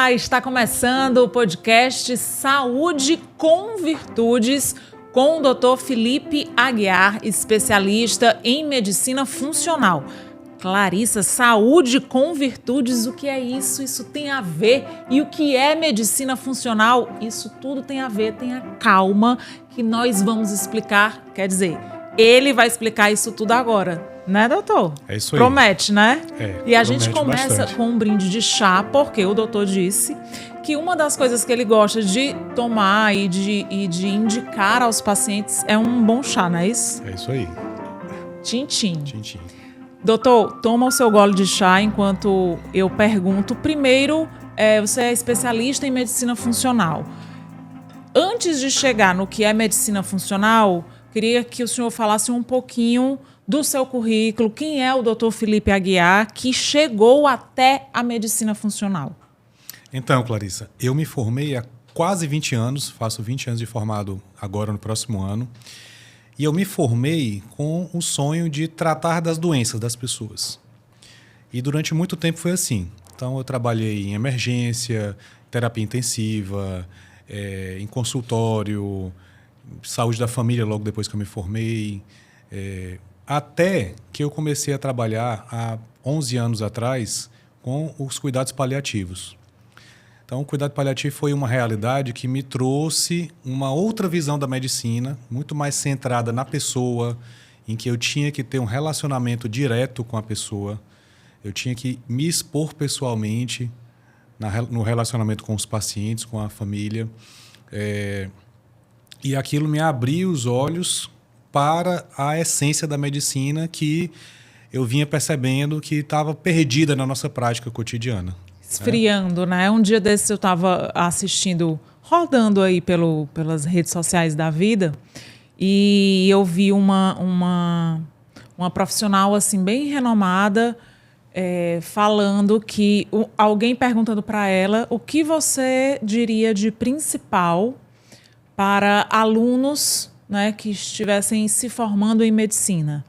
Olá, está começando o podcast Saúde com Virtudes com o Dr. Felipe Aguiar, especialista em medicina funcional. Clarissa, saúde com virtudes, o que é isso? Isso tem a ver. E o que é medicina funcional? Isso tudo tem a ver, tenha calma que nós vamos explicar, quer dizer, ele vai explicar isso tudo agora. Né, doutor? É isso aí. Promete, né? É, e a gente começa bastante com um brinde de chá, porque o doutor disse que uma das coisas que ele gosta de tomar e de indicar aos pacientes é um bom chá, não é isso? É isso aí. Tintim. Tintim. Doutor, toma o seu gole de chá enquanto eu pergunto. Primeiro, você é especialista em medicina funcional. Antes de chegar no que é medicina funcional, queria que o senhor falasse um pouquinho do seu currículo, quem é o Dr. Felipe Aguiar, que chegou até a medicina funcional. Então, Clarissa, eu me formei há quase 20 anos, faço 20 anos de formado agora no próximo ano, e eu me formei com o sonho de tratar das doenças das pessoas. E durante muito tempo foi assim. Então, eu trabalhei em emergência, terapia intensiva, em consultório, saúde da família logo depois que eu me formei, até que eu comecei a trabalhar há 11 anos atrás com os cuidados paliativos. Então, o cuidado paliativo foi uma realidade que me trouxe uma outra visão da medicina, muito mais centrada na pessoa, em que eu tinha que ter um relacionamento direto com a pessoa, eu tinha que me expor pessoalmente no relacionamento com os pacientes, com a família. E aquilo me abriu os olhos para a essência da medicina que eu vinha percebendo que estava perdida na nossa prática cotidiana. Esfriando, né? Um dia desses eu estava assistindo, rodando aí pelas redes sociais da vida, e eu vi uma profissional assim bem renomada falando que alguém perguntando para ela o que você diria de principal para alunos, né, que estivessem se formando em medicina.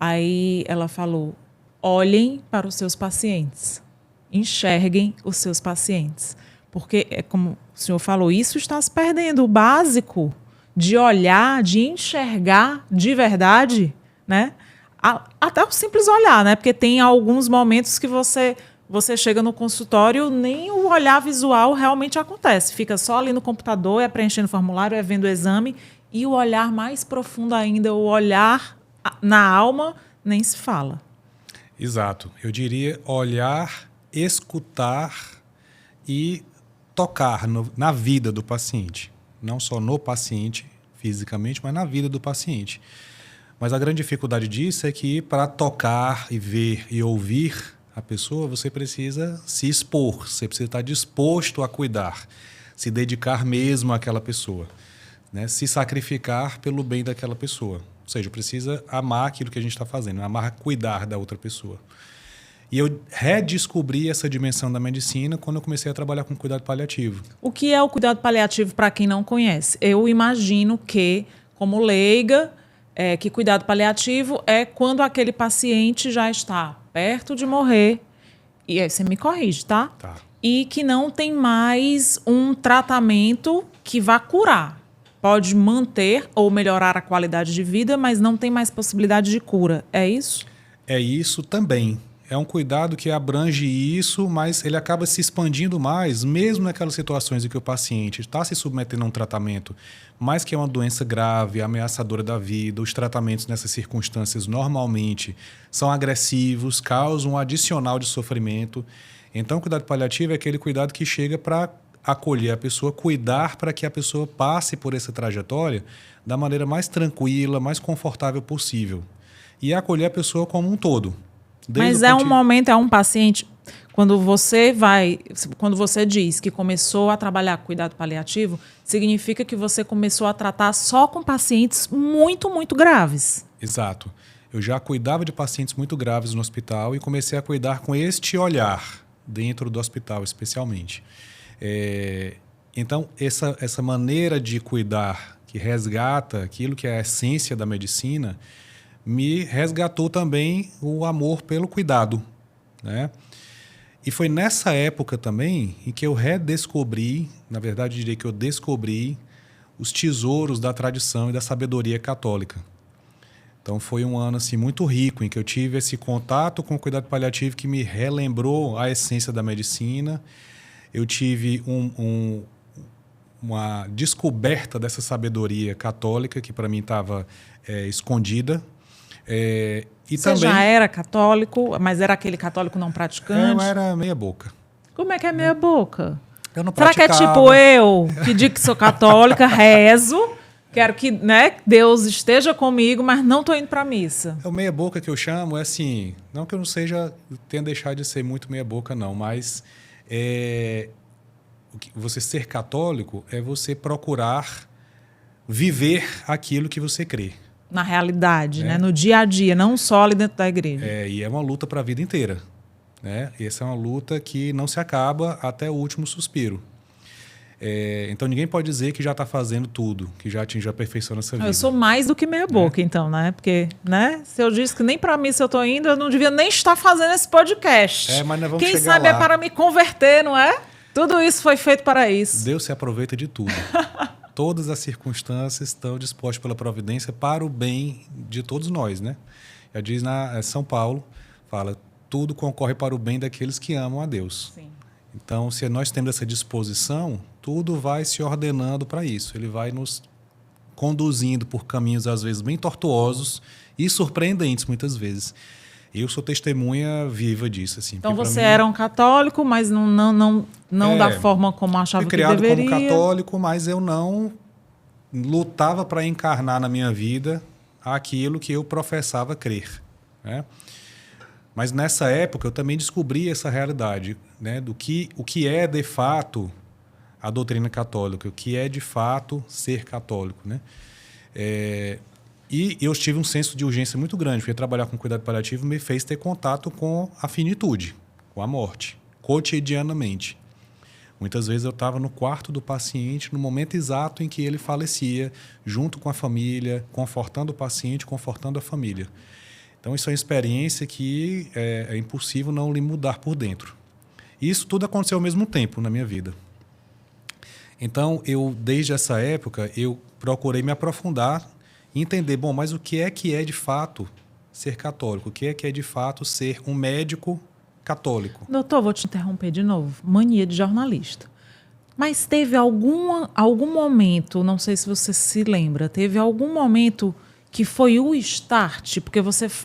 Aí ela falou, olhem para os seus pacientes, enxerguem os seus pacientes. Porque, como o senhor falou, isso está se perdendo, o básico de olhar, de enxergar de verdade, né? Até o simples olhar, né? Porque tem alguns momentos que você chega no consultório, nem o olhar visual realmente acontece. Fica só ali no computador, preenchendo formulário, vendo o exame. E o olhar mais profundo ainda, o olhar na alma, nem se fala. Exato. Eu diria olhar, escutar e tocar na vida do paciente. Não só no paciente, fisicamente, mas na vida do paciente. Mas a grande dificuldade disso é que para tocar e ver e ouvir a pessoa, você precisa se expor, você precisa estar disposto a cuidar, se dedicar mesmo àquela pessoa, né? Se sacrificar pelo bem daquela pessoa. Ou seja, precisa amar aquilo que a gente está fazendo, amar cuidar da outra pessoa. E eu redescobri essa dimensão da medicina quando eu comecei a trabalhar com cuidado paliativo. O que é o cuidado paliativo para quem não conhece? Eu imagino que, como leiga, que cuidado paliativo é quando aquele paciente já está perto de morrer, e aí você me corrige, tá? Tá. E que não tem mais um tratamento que vá curar. Pode manter ou melhorar a qualidade de vida, mas não tem mais possibilidade de cura. É isso? É isso também. É um cuidado que abrange isso, mas ele acaba se expandindo mais, mesmo naquelas situações em que o paciente está se submetendo a um tratamento, mas que é uma doença grave, ameaçadora da vida. Os tratamentos nessas circunstâncias normalmente são agressivos, causam um adicional de sofrimento. Então, o cuidado paliativo é aquele cuidado que chega para acolher a pessoa, cuidar para que a pessoa passe por essa trajetória da maneira mais tranquila, mais confortável possível. E acolher a pessoa como um todo. Mas é um momento, é um paciente, quando você diz que começou a trabalhar com cuidado paliativo, significa que você começou a tratar só com pacientes muito, muito graves. Exato. Eu já cuidava de pacientes muito graves no hospital e comecei a cuidar com este olhar dentro do hospital, especialmente. Então, essa maneira de cuidar que resgata aquilo que é a essência da medicina me resgatou também o amor pelo cuidado, né? E foi nessa época também em que eu redescobri, na verdade, eu diria que eu descobri os tesouros da tradição e da sabedoria católica. Então foi um ano assim muito rico em que eu tive esse contato com o cuidado paliativo que me relembrou a essência da medicina. Eu tive uma descoberta dessa sabedoria católica que para mim estava escondida. E Você também, já era católico, mas era aquele católico não praticante? eu era meia boca. Como é que é meia boca? Eu não Será que é praticava. tipo eu, que digo que sou católica, rezo, quero que, né, Deus esteja comigo, mas não estou indo para a missa? O meia boca que eu chamo é assim, não que eu não tenha deixado de ser muito meia boca não, mas você ser católico é você procurar viver aquilo que você crê. Na realidade, né? No dia a dia, não só ali dentro da igreja. E é uma luta para a vida inteira. Né? E essa é uma luta que não se acaba até o último suspiro. Então ninguém pode dizer que já está fazendo tudo, que já atingiu a perfeição nessa vida. Eu sou mais do que meia boca, então, né? Porque, né? Se eu disse que nem para missa eu estou indo, eu não devia nem estar fazendo esse podcast. Mas nós vamos Quem chegar sabe lá. é para me converter, não é? Tudo isso foi feito para isso. Deus se aproveita de tudo. Todas as circunstâncias estão dispostas pela providência para o bem de todos nós, né? Já diz na São Paulo, fala, tudo concorre para o bem daqueles que amam a Deus. Sim. Então, se nós temos essa disposição, tudo vai se ordenando para isso. Ele vai nos conduzindo por caminhos, às vezes, bem tortuosos e surpreendentes, muitas vezes. Eu sou testemunha viva disso. Assim, então, você era um católico, mas não da forma como achava que deveria. Fui criado como católico, mas eu não lutava para encarnar na minha vida aquilo que eu professava crer. Né? Mas nessa época eu também descobri essa realidade, né, o que é de fato a doutrina católica, o que é de fato ser católico. Né? E eu tive um senso de urgência muito grande, porque trabalhar com cuidado paliativo me fez ter contato com a finitude, com a morte, cotidianamente. Muitas vezes eu estava no quarto do paciente no momento exato em que ele falecia, junto com a família, confortando o paciente, confortando a família. Então, isso é uma experiência que é impossível não lhe mudar por dentro. E isso tudo aconteceu ao mesmo tempo na minha vida. Então, desde essa época, eu procurei me aprofundar e entender, mas o que é de fato ser católico? O que é de fato ser um médico católico? Doutor, vou te interromper de novo. Mania de jornalista. Mas teve algum momento, não sei se você se lembra, teve algum momento que foi o start, porque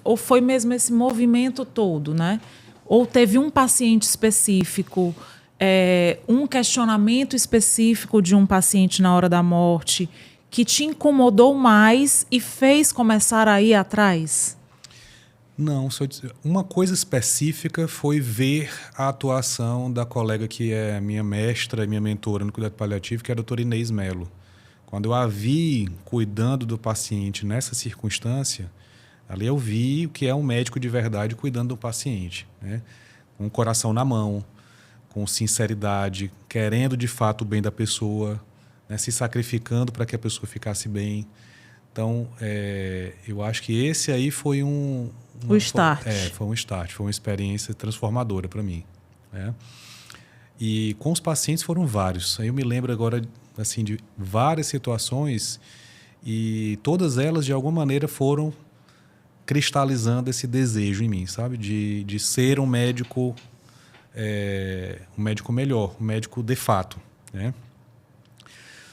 ou foi mesmo esse movimento todo, né? Ou teve um paciente específico, um questionamento específico de um paciente na hora da morte que te incomodou mais e fez começar a ir atrás? Não, uma coisa específica foi ver a atuação da colega que é minha mestra, minha mentora no cuidado paliativo, que é a doutora Inês Melo. Quando eu a vi cuidando do paciente nessa circunstância, ali eu vi o que é um médico de verdade cuidando do paciente, né? Com o coração na mão, com sinceridade, querendo de fato o bem da pessoa, né? Se sacrificando para que a pessoa ficasse bem. Então, eu acho que esse aí foi o start. Foi um start, foi uma experiência transformadora para mim. Né? E com os pacientes foram vários. Aí eu me lembro agora assim, de várias situações e todas elas, de alguma maneira, foram cristalizando esse desejo em mim, sabe? De ser um médico melhor, um médico de fato. Né?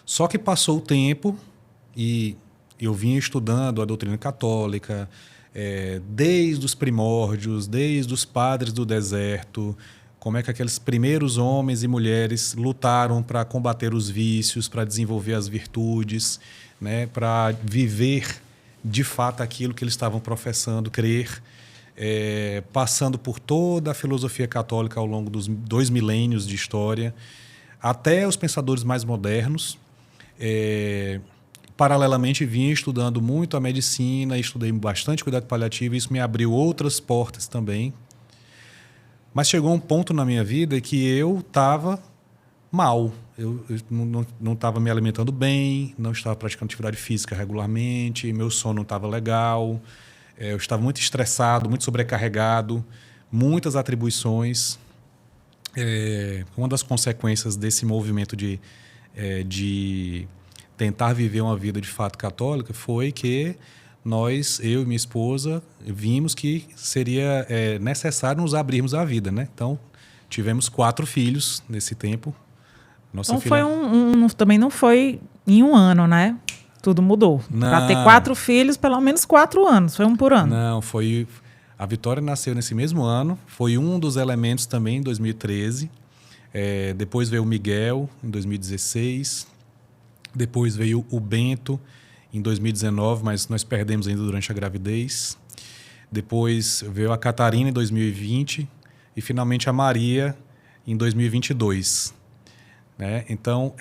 Só que passou o tempo e eu vinha estudando a doutrina católica, desde os primórdios, desde os padres do deserto, como é que aqueles primeiros homens e mulheres lutaram para combater os vícios, para desenvolver as virtudes, né, para viver de fato aquilo que eles estavam professando crer, passando por toda a filosofia católica ao longo dos 2 milênios de história, até os pensadores mais modernos. Paralelamente, vinha estudando muito a medicina, estudei bastante cuidado paliativo, e isso me abriu outras portas também. Mas chegou um ponto na minha vida que eu estava mal. Eu não estava me alimentando bem, não estava praticando atividade física regularmente, meu sono não estava legal, eu estava muito estressado, muito sobrecarregado, muitas atribuições. Uma das consequências desse movimento de tentar viver uma vida de fato católica foi que eu e minha esposa, vimos que seria necessário nos abrirmos à vida, né? Então, tivemos 4 filhos nesse tempo. Nossa Então filha... também não foi em um ano, né? Tudo mudou. Para ter 4 filhos, pelo menos 4 anos. Foi um por ano. Não, foi... A Vitória nasceu nesse mesmo ano. Foi um dos elementos também em 2013. Depois veio o Miguel, em 2016. Depois veio o Bento, em 2019, mas nós perdemos ainda durante a gravidez. Depois veio a Catarina, em 2020. E, finalmente, a Maria, em 2022. Né? Então,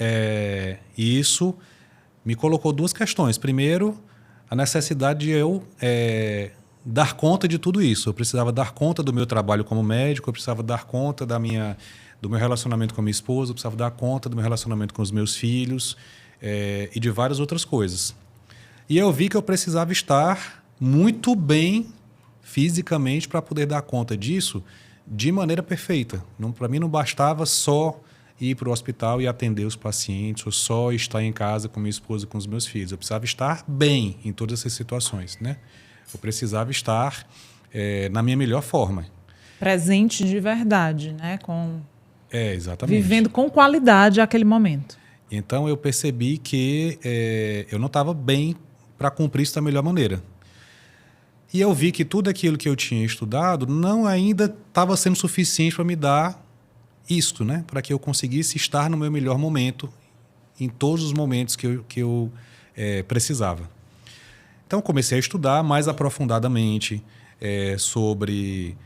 isso me colocou 2 questões. Primeiro, a necessidade de eu dar conta de tudo isso. Eu precisava dar conta do meu trabalho como médico, eu precisava dar conta do meu relacionamento com a minha esposa, eu precisava dar conta do meu relacionamento com os meus filhos e de várias outras coisas. E eu vi que eu precisava estar muito bem fisicamente para poder dar conta disso de maneira perfeita. Para mim não bastava só ir para o hospital e atender os pacientes, ou só estar em casa com minha esposa e com os meus filhos. Eu precisava estar bem em todas essas situações, né? Eu precisava estar na minha melhor forma. Presente de verdade, né? Exatamente. Vivendo com qualidade aquele momento. Então, eu percebi que eu não estava bem para cumprir isso da melhor maneira. E eu vi que tudo aquilo que eu tinha estudado não ainda estava sendo suficiente para me dar isto, né? Para que eu conseguisse estar no meu melhor momento, em todos os momentos que eu precisava. Então, comecei a estudar mais aprofundadamente sobre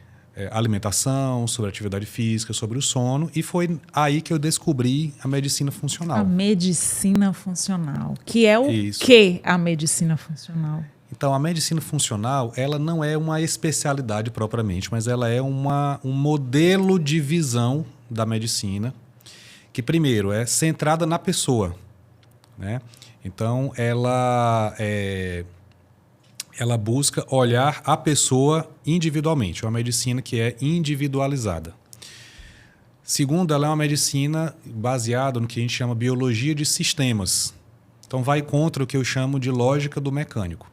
alimentação, sobre atividade física, sobre o sono, e foi aí que eu descobri a medicina funcional. A medicina funcional. Que é o que a medicina funcional? Então, a medicina funcional, ela não é uma especialidade propriamente, mas ela é um modelo de visão da medicina, que primeiro é centrada na pessoa, né? Então, ela busca olhar a pessoa individualmente, é uma medicina que é individualizada. Segundo, ela é uma medicina baseada no que a gente chama biologia de sistemas. Então, vai contra o que eu chamo de lógica do mecânico.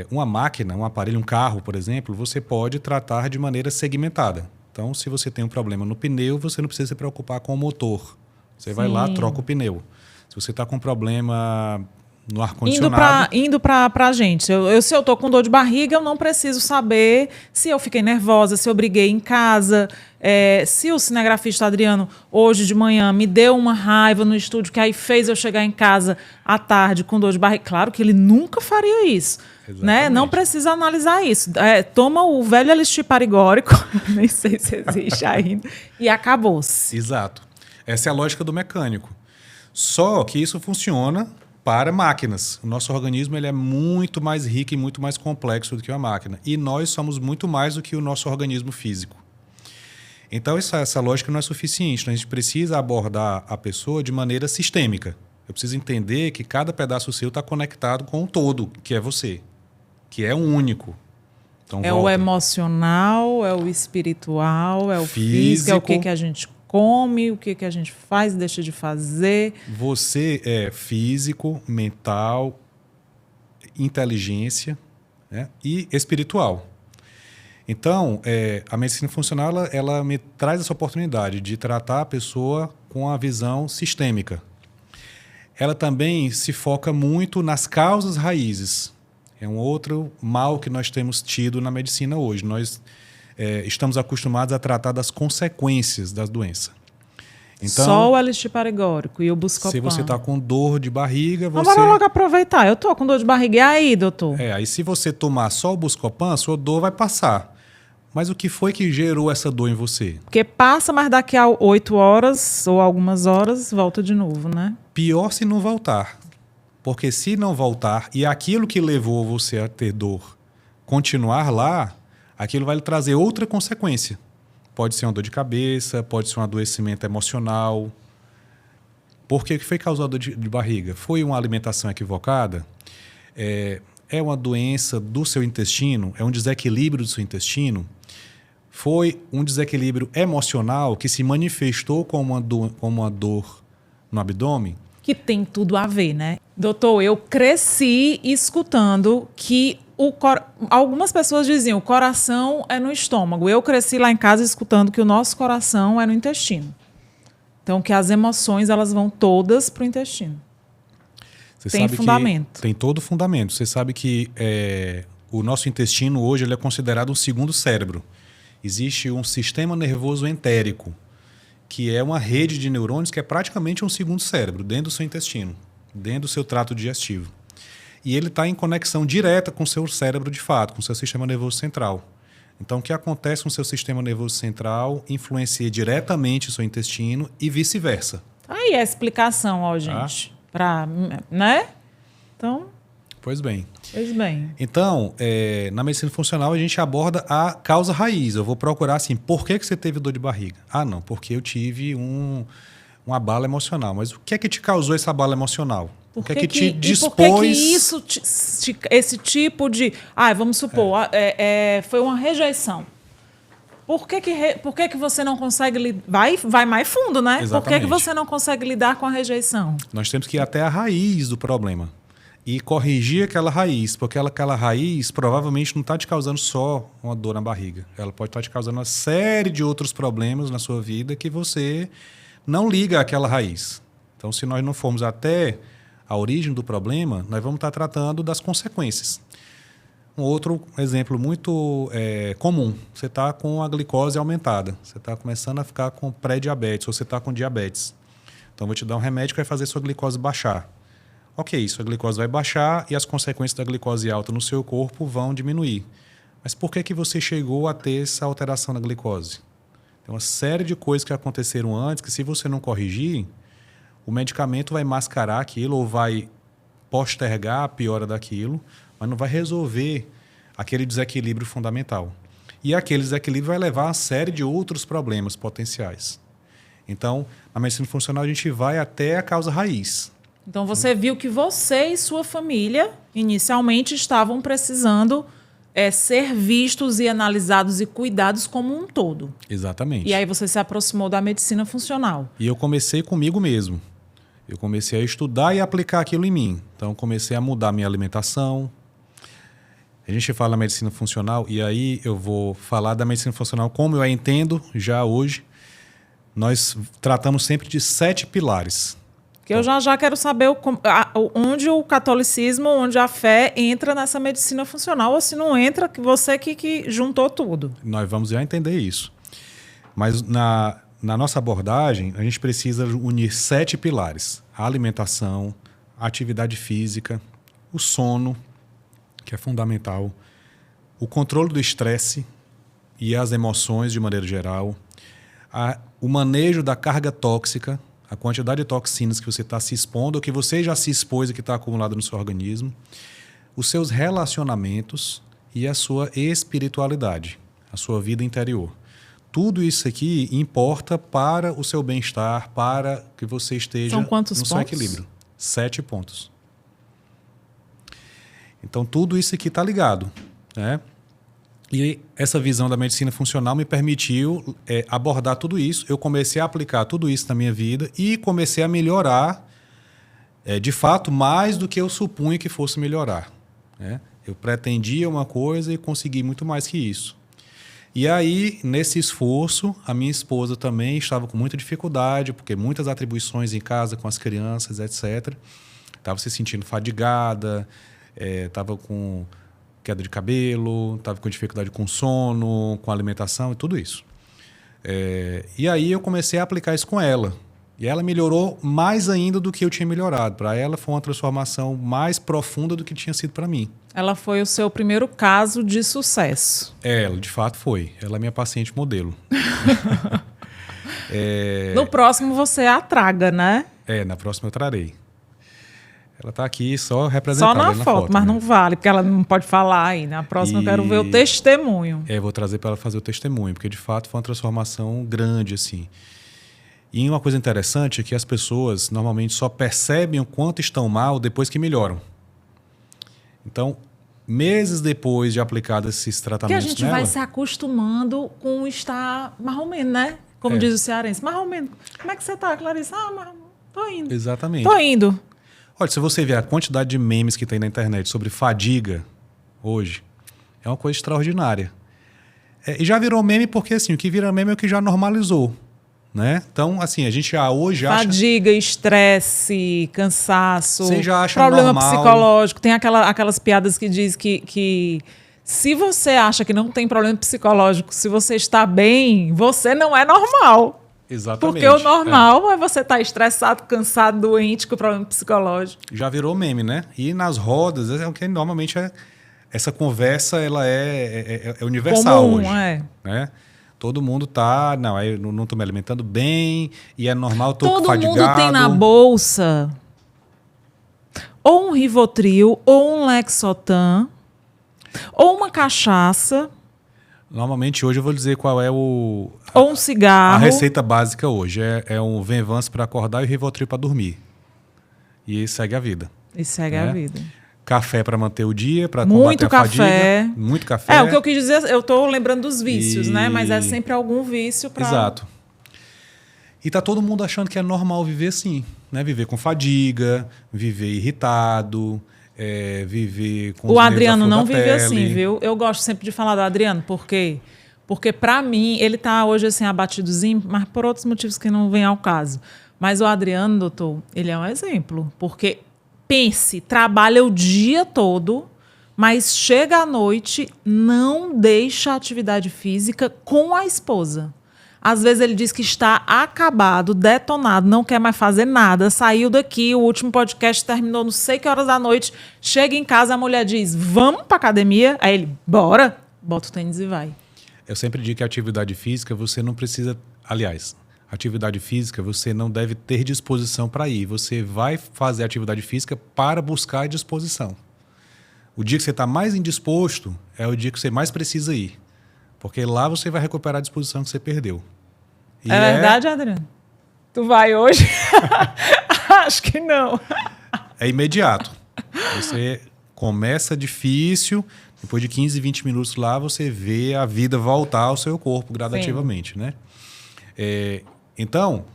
Uma máquina, um aparelho, um carro, por exemplo, você pode tratar de maneira segmentada. Então, se você tem um problema no pneu, você não precisa se preocupar com o motor. Você vai lá, troca o pneu. Se você está com um problema no ar-condicionado... Indo para a gente. Se eu estou com dor de barriga, eu não preciso saber se eu fiquei nervosa, se eu briguei em casa, se o cinegrafista Adriano, hoje de manhã, me deu uma raiva no estúdio, que aí fez eu chegar em casa à tarde com dor de barriga. Claro que ele nunca faria isso. Né? Não precisa analisar isso. Toma o velho elixir parigórico, nem sei se existe ainda, e acabou-se. Exato. Essa é a lógica do mecânico. Só que isso funciona para máquinas. O nosso organismo ele é muito mais rico e muito mais complexo do que uma máquina. E nós somos muito mais do que o nosso organismo físico. Então, essa lógica não é suficiente. A gente precisa abordar a pessoa de maneira sistêmica. Eu preciso entender que cada pedaço seu está conectado com o todo, que é você, que é um único. Então, o emocional, é o espiritual, é o físico, é o que a gente come, o que a gente faz e deixa de fazer. Você é físico, mental, inteligência, né, e espiritual. Então, a medicina funcional ela me traz essa oportunidade de tratar a pessoa com a visão sistêmica. Ela também se foca muito nas causas raízes. É um outro mal que nós temos tido na medicina hoje. Nós estamos acostumados a tratar das consequências da doença. Então, só o elixir parigórico e o Buscopan. Se você está com dor de barriga, você... Bora logo aproveitar. Eu estou com dor de barriga. E aí, doutor? Aí se você tomar só o Buscopan, a sua dor vai passar. Mas o que foi que gerou essa dor em você? Porque passa, mas daqui a 8 horas ou algumas horas, volta de novo, né? Pior se não voltar. Porque se não voltar e aquilo que levou você a ter dor continuar lá, aquilo vai lhe trazer outra consequência. Pode ser uma dor de cabeça, pode ser um adoecimento emocional. Por que foi causado de barriga? Foi uma alimentação equivocada? É uma doença do seu intestino? É um desequilíbrio do seu intestino? Foi um desequilíbrio emocional que se manifestou como uma dor no abdômen? Que tem tudo a ver, né? Doutor, eu cresci escutando que algumas pessoas diziam o coração é no estômago. Eu cresci lá em casa escutando que o nosso coração é no intestino. Então, que as emoções elas vão todas para o intestino. Você tem sabe fundamento. Que tem todo fundamento. Você sabe que o nosso intestino hoje ele é considerado um segundo cérebro. Existe um sistema nervoso entérico, que é uma rede de neurônios que é praticamente um segundo cérebro dentro do seu intestino, dentro do seu trato digestivo. E ele está em conexão direta com o seu cérebro de fato, com o seu sistema nervoso central. Então, o que acontece com o seu sistema nervoso central influencia diretamente o seu intestino e vice-versa. Aí é a explicação, ó, gente. Né? Então... Pois bem. Pois bem. Então, na medicina funcional, a gente aborda a causa raiz. Eu vou procurar assim, por que você teve dor de barriga? Ah, não, porque eu tive uma abalo emocional. Mas o que é que te causou essa abalo emocional? O que é que te dispôs... E por que isso, esse tipo de... vamos supor, foi uma rejeição. Por que você não consegue... Vai mais fundo, né? Exatamente. Por que você não consegue lidar com a rejeição? Nós temos que ir até a raiz do problema. E corrigir aquela raiz, porque aquela raiz provavelmente não está te causando só uma dor na barriga. Ela pode estar te causando uma série de outros problemas na sua vida que você não liga àquela raiz. Então, se nós não formos até a origem do problema, nós vamos estar tratando das consequências. Um outro exemplo muito comum, você está com a glicose aumentada, você está começando a ficar com pré-diabetes ou você está com diabetes. Então, eu vou te dar um remédio que vai fazer sua glicose baixar. Ok, sua glicose vai baixar e as consequências da glicose alta no seu corpo vão diminuir. Mas por que você chegou a ter essa alteração na glicose? Tem uma série de coisas que aconteceram antes que, se você não corrigir, o medicamento vai mascarar aquilo ou vai postergar a piora daquilo, mas não vai resolver aquele desequilíbrio fundamental. E aquele desequilíbrio vai levar a uma série de outros problemas potenciais. Então, na medicina funcional, a gente vai até a causa raiz. Então, você viu que você e sua família, inicialmente, estavam precisando ser vistos e analisados e cuidados como um todo. Exatamente. E aí você se aproximou da medicina funcional. E eu comecei comigo mesmo. Eu comecei a estudar e aplicar aquilo em mim. Então, comecei a mudar minha alimentação. A gente fala medicina funcional, e aí eu vou falar da medicina funcional como eu a entendo já hoje. Nós tratamos sempre de 7 pilares. Que eu já quero saber onde o catolicismo, onde a fé entra nessa medicina funcional, ou se não entra, que você que juntou tudo. Nós vamos já entender isso. Mas na nossa abordagem, a gente precisa unir 7 pilares. A alimentação, a atividade física, o sono, que é fundamental, o controle do estresse e as emoções de maneira geral, o manejo da carga tóxica, a quantidade de toxinas que você está se expondo ou que você já se expôs e que está acumulado no seu organismo, os seus relacionamentos e a sua espiritualidade, a sua vida interior. Tudo isso aqui importa para o seu bem-estar, para que você esteja no seu equilíbrio. 7 pontos. Então, tudo isso aqui está ligado, né? E essa visão da medicina funcional me permitiu abordar tudo isso. Eu comecei a aplicar tudo isso na minha vida e comecei a melhorar, de fato, mais do que eu supunha que fosse melhorar, né? Eu pretendia uma coisa e consegui muito mais que isso. E aí, nesse esforço, a minha esposa também estava com muita dificuldade, porque muitas atribuições em casa com as crianças, etc. Estava se sentindo fadigada, estava com queda de cabelo, estava com dificuldade com sono, com alimentação e tudo isso. E aí eu comecei a aplicar isso com ela. E ela melhorou mais ainda do que eu tinha melhorado. Para ela foi uma transformação mais profunda do que tinha sido para mim. Ela foi o seu primeiro caso de sucesso. Ela, de fato, foi. Ela é minha paciente modelo. No próximo você a traga, né? Na próxima eu trarei. Ela está aqui só representada. Só na foto, mas né? Não vale, porque ela não pode falar aí. Na próxima eu quero ver o testemunho. Vou trazer para ela fazer o testemunho, porque de fato foi uma transformação grande, assim. E uma coisa interessante é que as pessoas normalmente só percebem o quanto estão mal depois que melhoram. Então, meses depois de aplicado esses Porque a tratamentos gente nela... vai se acostumando com estar marromeno, né? Como diz o cearense. Marromeno. Como é que você tá, Clarissa? Tô indo. Exatamente. Tô indo. Olha, se você ver a quantidade de memes que tem na internet sobre fadiga hoje, é uma coisa extraordinária. E já virou meme porque, assim, o que vira meme é o que já normalizou, né? Então, assim, a gente hoje acha... Fadiga, estresse, cansaço, Você já acha problema normal. psicológico. Tem aquelas piadas que diz que se você acha que não tem problema psicológico, se você está bem, você não é normal. Exatamente. Porque o normal é você estar estressado, cansado, doente, com problema psicológico. Já virou meme, né? E nas rodas, é o que normalmente essa conversa ela é universal Comum, hoje. Né? Todo mundo tá... Não, eu não estou me alimentando bem, e é normal, estou fadigado. Todo mundo tem na bolsa ou um Rivotril, ou um Lexotan, ou uma cachaça... Normalmente hoje eu vou dizer qual é ou um cigarro. A receita básica hoje é um Venvance para acordar e o Rivotril para dormir. E segue a vida. E segue a vida. Café para manter o dia, para combater a fadiga. Muito café. O que eu quis dizer, eu estou lembrando dos vícios, né? Mas é sempre algum vício para... Exato. E tá todo mundo achando que é normal viver assim, né? Viver com fadiga, viver irritado... viver com o Adriano não vive assim, viu? Eu gosto sempre de falar do Adriano, por quê? Porque, para mim, ele tá hoje assim abatidozinho, mas por outros motivos que não vêm ao caso. Mas o Adriano, doutor, ele é um exemplo. Porque, pense, trabalha o dia todo, mas chega à noite, não deixa a atividade física com a esposa. Às vezes ele diz que está acabado, detonado, não quer mais fazer nada, saiu daqui, o último podcast terminou não sei que horas da noite, chega em casa, a mulher diz, vamos para academia? Aí ele, bora, bota o tênis e vai. Eu sempre digo que a atividade física você não precisa... Aliás, atividade física você não deve ter disposição para ir. Você vai fazer atividade física para buscar disposição. O dia que você está mais indisposto é o dia que você mais precisa ir. Porque lá você vai recuperar a disposição que você perdeu. E é verdade, Adriano? Tu vai hoje? Acho que não. É imediato. Você começa difícil, depois de 15, 20 minutos lá, você vê a vida voltar ao seu corpo gradativamente. Sim. Né? Então,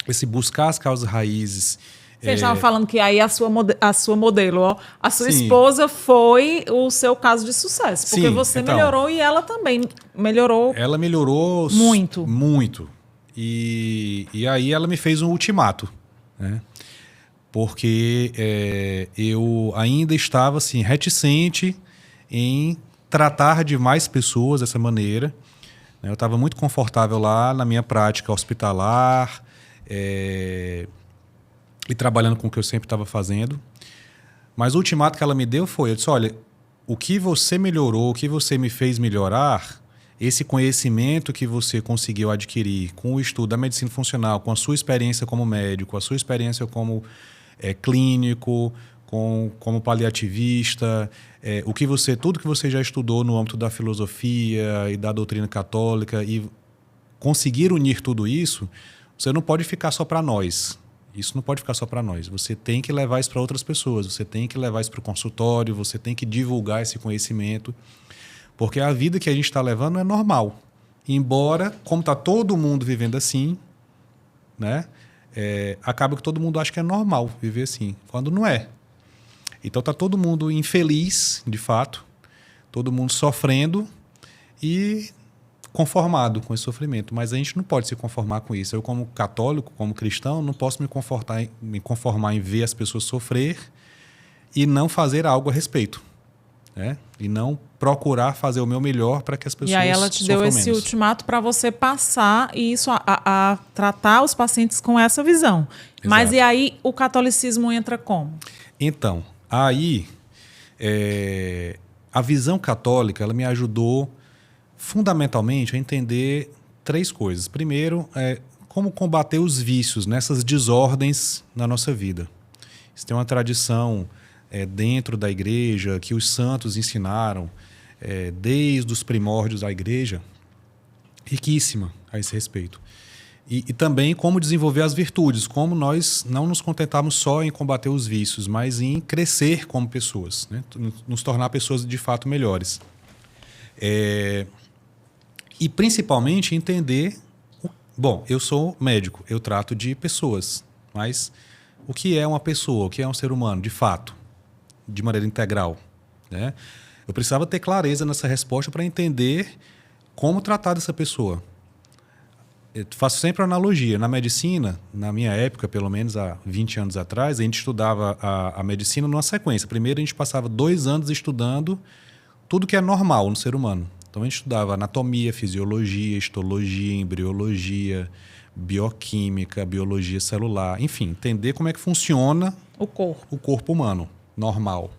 esse buscar as causas raízes... Você estava falando que aí a sua modelo, ó, a sua esposa foi o seu caso de sucesso. Porque você melhorou e ela também melhorou. Ela melhorou muito. Muito. E aí ela me fez um ultimato. Né? Porque eu ainda estava assim, reticente em tratar de mais pessoas dessa maneira. Eu estava muito confortável lá na minha prática hospitalar, e trabalhando com o que eu sempre estava fazendo. Mas o ultimato que ela me deu foi, eu disse, olha, o que você melhorou, o que você me fez melhorar, esse conhecimento que você conseguiu adquirir com o estudo da medicina funcional, com a sua experiência como médico, a sua experiência como clínico, como paliativista, tudo que você já estudou no âmbito da filosofia e da doutrina católica, e conseguir unir tudo isso, você não pode ficar só para nós. Isso não pode ficar só para nós. Você tem que levar isso para outras pessoas, você tem que levar isso para o consultório, você tem que divulgar esse conhecimento, porque a vida que a gente está levando é normal. Embora, como está todo mundo vivendo assim, né, acaba que todo mundo acha que é normal viver assim, quando não é. Então está todo mundo infeliz, de fato, todo mundo sofrendo e conformado com esse sofrimento, mas a gente não pode se conformar com isso. Eu, como católico, como cristão, não posso me conformar em ver as pessoas sofrer e não fazer algo a respeito, né? E não procurar fazer o meu melhor para que as pessoas sofram menos. E aí ela te deu esse ultimato para você passar isso a tratar os pacientes com essa visão. Exato. Mas e aí o catolicismo entra como? Então, aí a visão católica ela me ajudou fundamentalmente a entender 3 coisas. Primeiro, como combater os vícios nessas desordens na nossa vida. Isso tem uma tradição dentro da igreja que os santos ensinaram desde os primórdios da igreja, riquíssima a esse respeito. E também como desenvolver as virtudes, como nós não nos contentamos só em combater os vícios, mas em crescer como pessoas, né? Nos tornar pessoas de fato melhores. E principalmente entender... Bom, eu sou médico, eu trato de pessoas, mas o que é uma pessoa, o que é um ser humano, de fato, de maneira integral, né? Eu precisava ter clareza nessa resposta para entender como tratar dessa pessoa. Eu faço sempre analogia. Na medicina, na minha época, pelo menos há 20 anos atrás, a gente estudava a medicina numa sequência. Primeiro, a gente passava 2 anos estudando tudo que é normal no ser humano. Então, a gente estudava anatomia, fisiologia, histologia, embriologia, bioquímica, biologia celular. Enfim, entender como é que funciona o corpo humano, normal.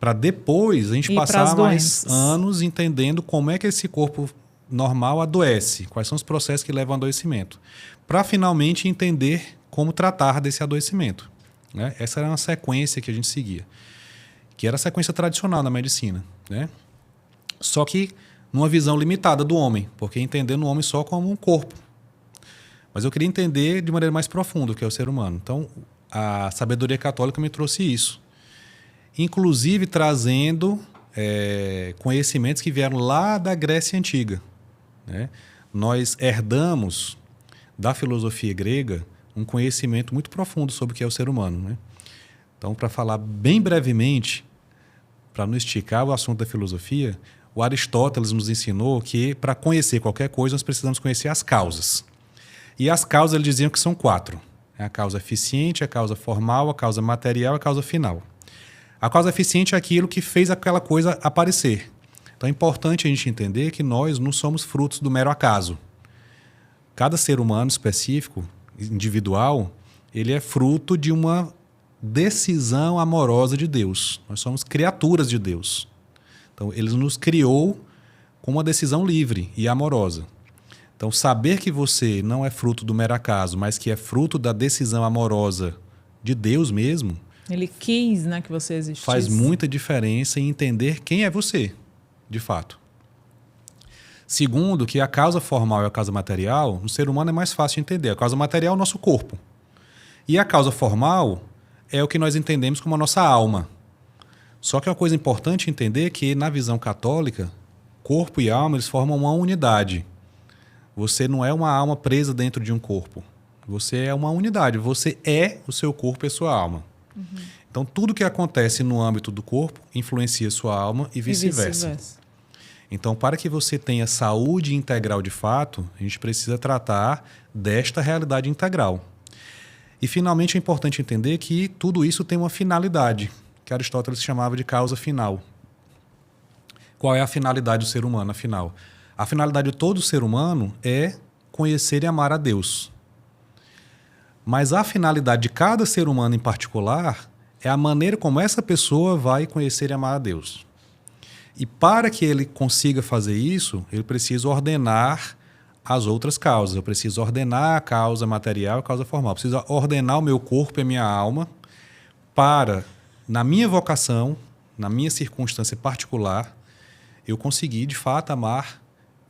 Para depois a gente passar mais anos entendendo como é que esse corpo normal adoece, quais são os processos que levam ao adoecimento, para finalmente entender como tratar desse adoecimento, né? Essa era uma sequência que a gente seguia, que era a sequência tradicional na medicina, né? Só que numa visão limitada do homem, porque entendendo o homem só como um corpo. Mas eu queria entender de maneira mais profunda o que é o ser humano. Então, a sabedoria católica me trouxe isso. Inclusive trazendo conhecimentos que vieram lá da Grécia Antiga, né? Nós herdamos da filosofia grega um conhecimento muito profundo sobre o que é o ser humano, né? Então, para falar bem brevemente, para não esticar o assunto da filosofia, o Aristóteles nos ensinou que para conhecer qualquer coisa nós precisamos conhecer as causas. E as causas eles diziam que são 4. A causa eficiente, a causa formal, a causa material e a causa final. A causa eficiente é aquilo que fez aquela coisa aparecer. Então é importante a gente entender que nós não somos frutos do mero acaso. Cada ser humano específico, individual, ele é fruto de uma decisão amorosa de Deus. Nós somos criaturas de Deus. Então ele nos criou com uma decisão livre e amorosa. Então saber que você não é fruto do mero acaso, mas que é fruto da decisão amorosa de Deus mesmo, ele quis, né, que você existisse. Faz muita diferença em entender quem é você, de fato. Segundo, que a causa formal e a causa material, no ser humano é mais fácil de entender. A causa material é o nosso corpo. E a causa formal é o que nós entendemos como a nossa alma. Só que é uma coisa importante entender que, na visão católica, corpo e alma eles formam uma unidade. Você não é uma alma presa dentro de um corpo. Você é uma unidade. Você é o seu corpo e a sua alma. Então, tudo que acontece no âmbito do corpo influencia sua alma e vice-versa. Então, para que você tenha saúde integral de fato, a gente precisa tratar desta realidade integral. E, finalmente, é importante entender que tudo isso tem uma finalidade, que Aristóteles chamava de causa final. Qual é a finalidade do ser humano, afinal? A finalidade de todo ser humano é conhecer e amar a Deus. Mas a finalidade de cada ser humano em particular é a maneira como essa pessoa vai conhecer e amar a Deus. E para que ele consiga fazer isso, ele precisa ordenar as outras causas. Eu preciso ordenar a causa material e a causa formal. Eu preciso ordenar o meu corpo e a minha alma para, na minha vocação, na minha circunstância particular, eu conseguir, de fato, amar,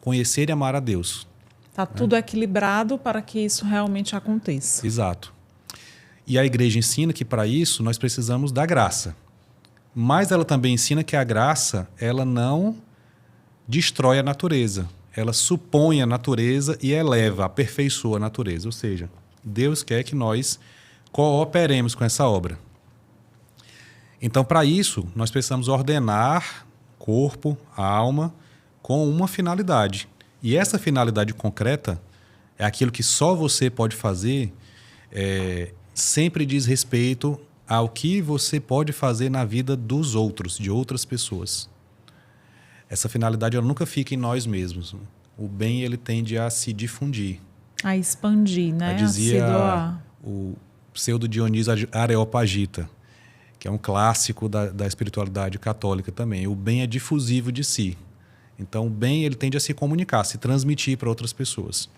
conhecer e amar a Deus. Está tudo equilibrado para que isso realmente aconteça. Exato. E a igreja ensina que para isso nós precisamos da graça. Mas ela também ensina que a graça ela não destrói a natureza. Ela supõe a natureza e eleva, aperfeiçoa a natureza. Ou seja, Deus quer que nós cooperemos com essa obra. Então, para isso, nós precisamos ordenar corpo, alma, com uma finalidade. E essa finalidade concreta é aquilo que só você pode fazer, sempre diz respeito ao que você pode fazer na vida dos outros, de outras pessoas. Essa finalidade ela nunca fica em nós mesmos. O bem ele tende a se difundir. A expandir, né? Dizia a se doar. O pseudo Dionísio Areopagita, que é um clássico da espiritualidade católica também. O bem é difusivo de si. Então, o bem ele tende a se comunicar, se transmitir para outras pessoas.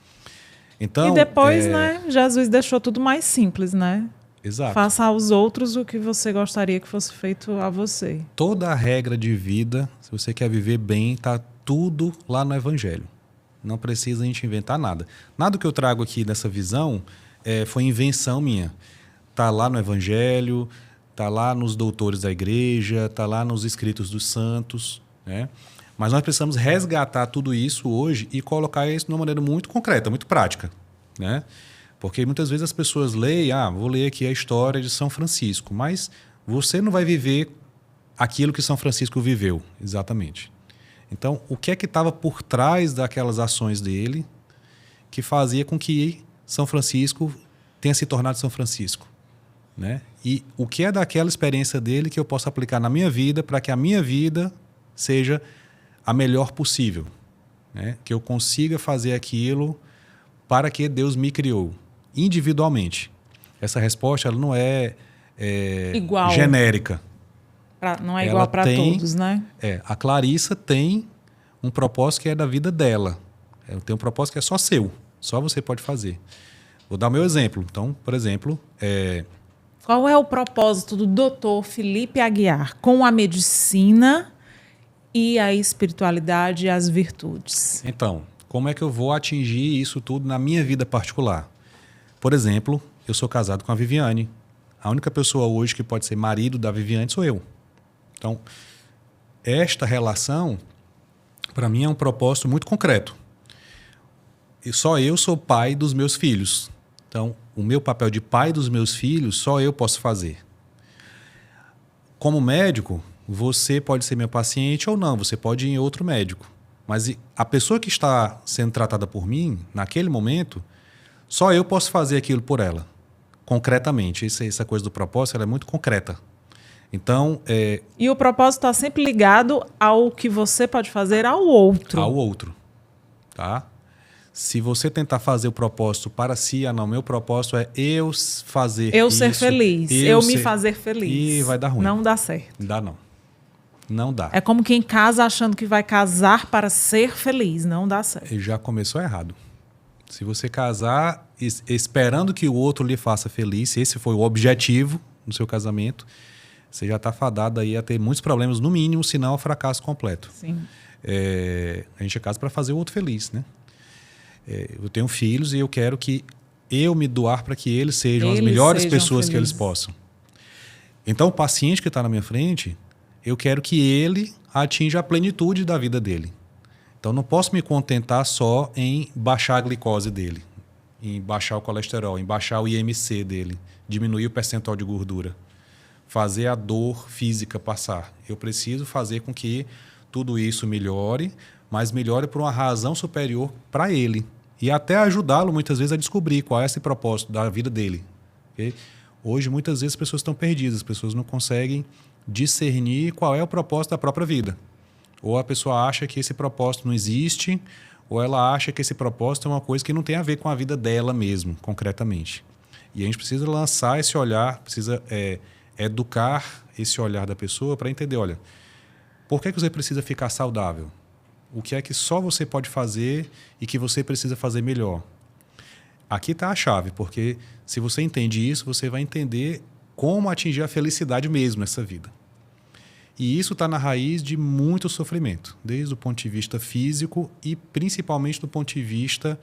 Então, e depois, né, Jesus deixou tudo mais simples, né? Exato. Faça aos outros o que você gostaria que fosse feito a você. Toda a regra de vida, se você quer viver bem, está tudo lá no Evangelho. Não precisa a gente inventar nada. Nada que eu trago aqui dessa visão foi invenção minha. Está lá no Evangelho, está lá nos doutores da igreja, está lá nos escritos dos santos, né? Mas nós precisamos resgatar tudo isso hoje e colocar isso de uma maneira muito concreta, muito prática, né? Porque muitas vezes as pessoas leem, vou ler aqui a história de São Francisco, mas você não vai viver aquilo que São Francisco viveu, exatamente. Então, o que é que estava por trás daquelas ações dele que fazia com que São Francisco tenha se tornado São Francisco, né? E o que é daquela experiência dele que eu posso aplicar na minha vida para que a minha vida seja a melhor possível, né? Que eu consiga fazer aquilo para que Deus me criou individualmente. Essa resposta ela não é igual, genérica. Não é igual para todos, né? A Clarissa tem um propósito que é da vida dela. Ela tem um propósito que é só seu. Só você pode fazer. Vou dar o meu exemplo. Então, por exemplo... Qual é o propósito do Dr. Felipe Aguiar com a medicina e a espiritualidade e as virtudes? Então, como é que eu vou atingir isso tudo na minha vida particular? Por exemplo, eu sou casado com a Viviane. A única pessoa hoje que pode ser marido da Viviane sou eu. Então, esta relação, para mim, é um propósito muito concreto. E só eu sou pai dos meus filhos. Então, o meu papel de pai dos meus filhos, só eu posso fazer. Como médico, você pode ser meu paciente ou não, você pode ir em outro médico. Mas a pessoa que está sendo tratada por mim, naquele momento, só eu posso fazer aquilo por ela, concretamente. Essa coisa do propósito ela é muito concreta. Então, E o propósito está sempre ligado ao que você pode fazer ao outro. Ao outro, tá? Se você tentar fazer o propósito para si, não, meu propósito é eu fazer eu isso. Ser feliz, eu me fazer feliz. E vai dar ruim. Não dá certo. Não dá, não. Não dá. É como quem casa achando que vai casar para ser feliz. Não dá certo. E já começou errado. Se você casar esperando que o outro lhe faça feliz, se esse foi o objetivo no seu casamento, você já está fadado aí a ter muitos problemas, no mínimo, se não ao fracasso completo. Sim. A gente casa para fazer o outro feliz, né? Eu tenho filhos e eu quero que eu me doar para que eles sejam as melhores pessoas felizes que eles possam. Então, o paciente que está na minha frente, eu quero que ele atinja a plenitude da vida dele. Então, não posso me contentar só em baixar a glicose dele, em baixar o colesterol, em baixar o IMC dele, diminuir o percentual de gordura, fazer a dor física passar. Eu preciso fazer com que tudo isso melhore, mas melhore por uma razão superior para ele. E até ajudá-lo, muitas vezes, a descobrir qual é esse propósito da vida dele. Okay? Hoje, muitas vezes, as pessoas estão perdidas, as pessoas não conseguem discernir qual é o propósito da própria vida. Ou a pessoa acha que esse propósito não existe, ou ela acha que esse propósito é uma coisa que não tem a ver com a vida dela mesmo, concretamente. E a gente precisa lançar esse olhar, precisa educar esse olhar da pessoa para entender, olha, por que você precisa ficar saudável? O que é que só você pode fazer e que você precisa fazer melhor? Aqui está a chave, porque se você entende isso, você vai entender como atingir a felicidade mesmo nessa vida. E isso está na raiz de muito sofrimento, desde o ponto de vista físico e principalmente do ponto de vista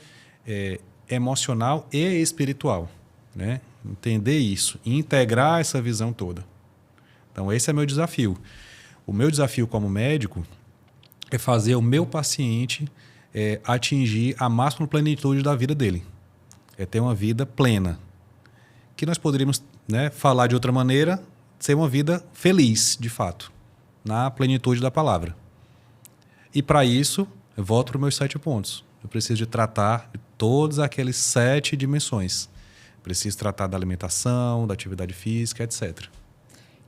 emocional e espiritual, né? Entender isso e integrar essa visão toda. Então, esse é meu desafio. O meu desafio como médico é fazer o meu paciente atingir a máxima plenitude da vida dele. É ter uma vida plena. Que nós poderíamos, né, falar de outra maneira, ser uma vida feliz, de fato, na plenitude da palavra. E para isso, eu volto para os meus 7 pontos. Eu preciso de tratar de todas aquelas 7 dimensões. Preciso tratar da alimentação, da atividade física, etc.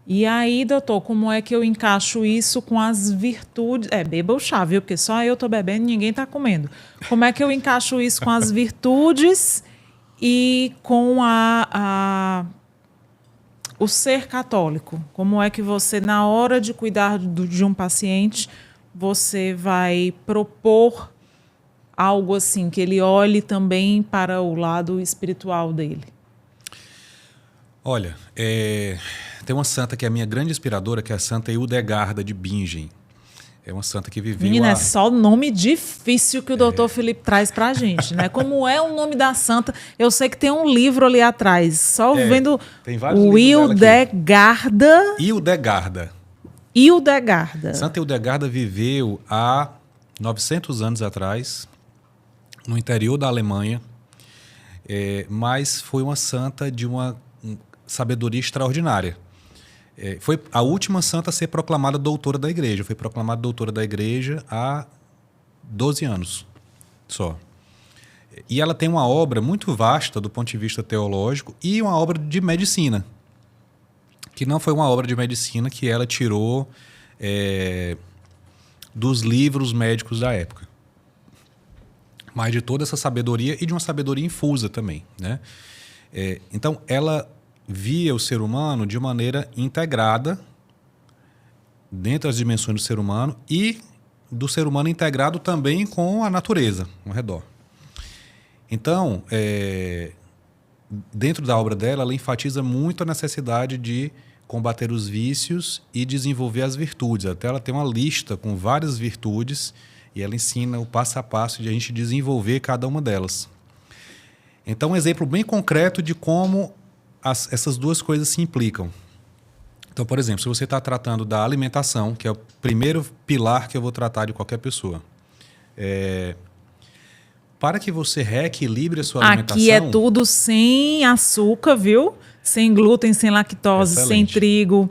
E aí, doutor, como é que eu encaixo isso com as virtudes? Beba o chá, viu? Porque só eu estou bebendo e ninguém está comendo. Como é que eu encaixo isso com as virtudes e com o ser católico? Como é que você, na hora de cuidar de um paciente, você vai propor algo assim, que ele olhe também para o lado espiritual dele? Olha, tem uma santa que é a minha grande inspiradora, que é a Santa Hildegarda de Bingen. É uma santa que viveu... Menina, é só nome difícil que o doutor Felipe traz pra gente, né? Como é o nome da santa? Eu sei que tem um livro ali atrás. Só vendo tem vários livros dela aqui. Hildegarda. Santa Hildegarda viveu há 900 anos atrás, no interior da Alemanha, mas foi uma santa de uma sabedoria extraordinária. Foi a última santa a ser proclamada doutora da Igreja. Foi proclamada doutora da Igreja há 12 anos só. E ela tem uma obra muito vasta do ponto de vista teológico e uma obra de medicina, que não foi uma obra de medicina que ela tirou dos livros médicos da época, mas de toda essa sabedoria e de uma sabedoria infusa também, né? Então, ela via o ser humano de maneira integrada dentro das dimensões do ser humano e do ser humano integrado também com a natureza ao redor. Então, dentro da obra dela, ela enfatiza muito a necessidade de combater os vícios e desenvolver as virtudes. Até ela tem uma lista com várias virtudes e ela ensina o passo a passo de a gente desenvolver cada uma delas. Então, um exemplo bem concreto de como essas duas coisas se implicam. Então, por exemplo, se você está tratando da alimentação, que é o primeiro pilar que eu vou tratar de qualquer pessoa, para que você reequilibre a sua alimentação... Aqui é tudo sem açúcar, viu? Sem glúten, sem lactose, Excelente. Sem trigo.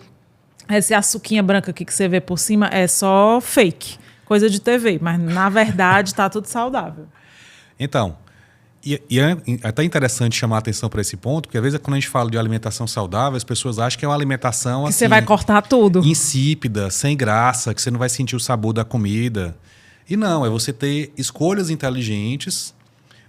Essa açuquinha branca aqui que você vê por cima é só fake, coisa de TV, mas na verdade está tudo saudável. Então, e é até interessante chamar a atenção para esse ponto, porque às vezes quando a gente fala de alimentação saudável, as pessoas acham que é uma alimentação Que assim, você vai cortar tudo. insípida, sem graça, que você não vai sentir o sabor da comida. E não, é você ter escolhas inteligentes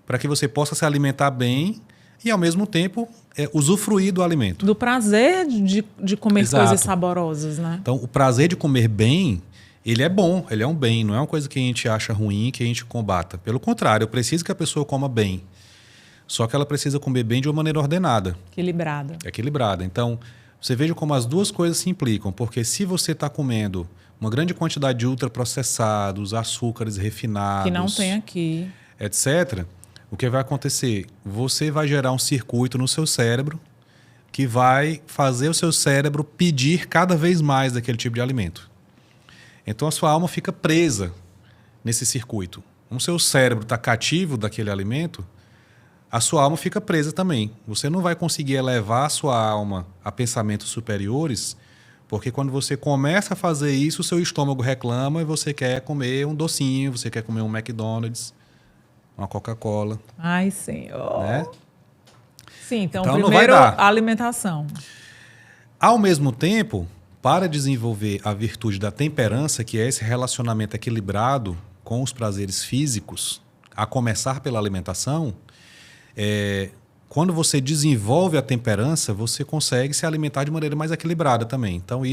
para que você possa se alimentar bem e, ao mesmo tempo, usufruir do alimento. Do prazer de comer Exato. coisas saborosas, né? Então, o prazer de comer bem, ele é bom, ele é um bem, não é uma coisa que a gente acha ruim, que a gente combata. Pelo contrário, eu preciso que a pessoa coma bem. Só que ela precisa comer bem de uma maneira ordenada. Equilibrada. Então, você veja como as duas coisas se implicam, porque se você está comendo uma grande quantidade de ultraprocessados, açúcares refinados... Que não tem aqui. Etc., o que vai acontecer? Você vai gerar um circuito no seu cérebro que vai fazer o seu cérebro pedir cada vez mais daquele tipo de alimento. Então, a sua alma fica presa nesse circuito. Como o seu cérebro está cativo daquele alimento, a sua alma fica presa também. Você não vai conseguir elevar a sua alma a pensamentos superiores, porque quando você começa a fazer isso, o seu estômago reclama e você quer comer um docinho, você quer comer um McDonald's, uma Coca-Cola. Ai, Senhor. Né? Sim, então não vai primeiro dar. a alimentação. Ao mesmo tempo, para desenvolver a virtude da temperança, que é esse relacionamento equilibrado com os prazeres físicos, a começar pela alimentação, quando você desenvolve a temperança, você consegue se alimentar de maneira mais equilibrada também. Então,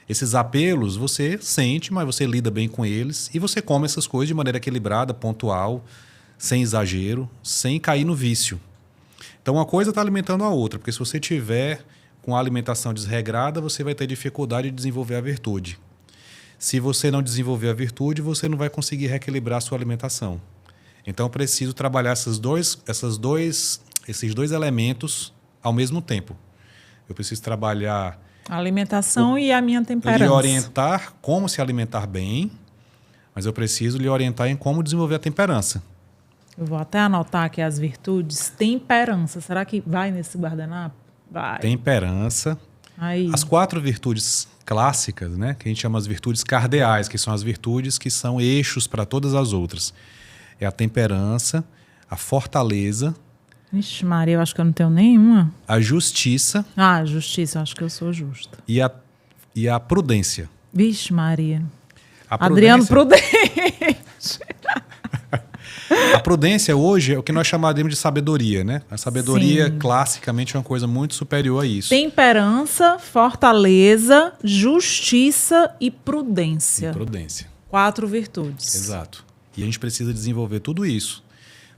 esses apelos você sente, mas você lida bem com eles e você come essas coisas de maneira equilibrada, pontual, sem exagero, sem cair no vício. Então, uma coisa está alimentando a outra, porque se você tiver com a alimentação desregrada, você vai ter dificuldade de desenvolver a virtude. Se você não desenvolver a virtude, você não vai conseguir reequilibrar a sua alimentação. Então, eu preciso trabalhar esses dois elementos ao mesmo tempo. Eu preciso trabalhar... A alimentação e a minha temperança. Lhe orientar como se alimentar bem, mas eu preciso lhe orientar em como desenvolver a temperança. Eu vou até anotar aqui as virtudes. Temperança. Será que vai nesse guardanapo? Vai. Temperança. Aí. As 4 virtudes clássicas, né, que a gente chama as virtudes cardeais, que são as virtudes que são eixos para todas as outras. É a temperança, a fortaleza... Vixe, Maria, eu acho que eu não tenho nenhuma. A justiça... Justiça, eu acho que eu sou justa. E a prudência. Vixe, Maria. Adriano Prudente. A prudência hoje é o que nós chamaremos de sabedoria, né? A sabedoria, Sim. Classicamente, é uma coisa muito superior a isso. Temperança, fortaleza, justiça e prudência. 4 virtudes. Exato. E a gente precisa desenvolver tudo isso.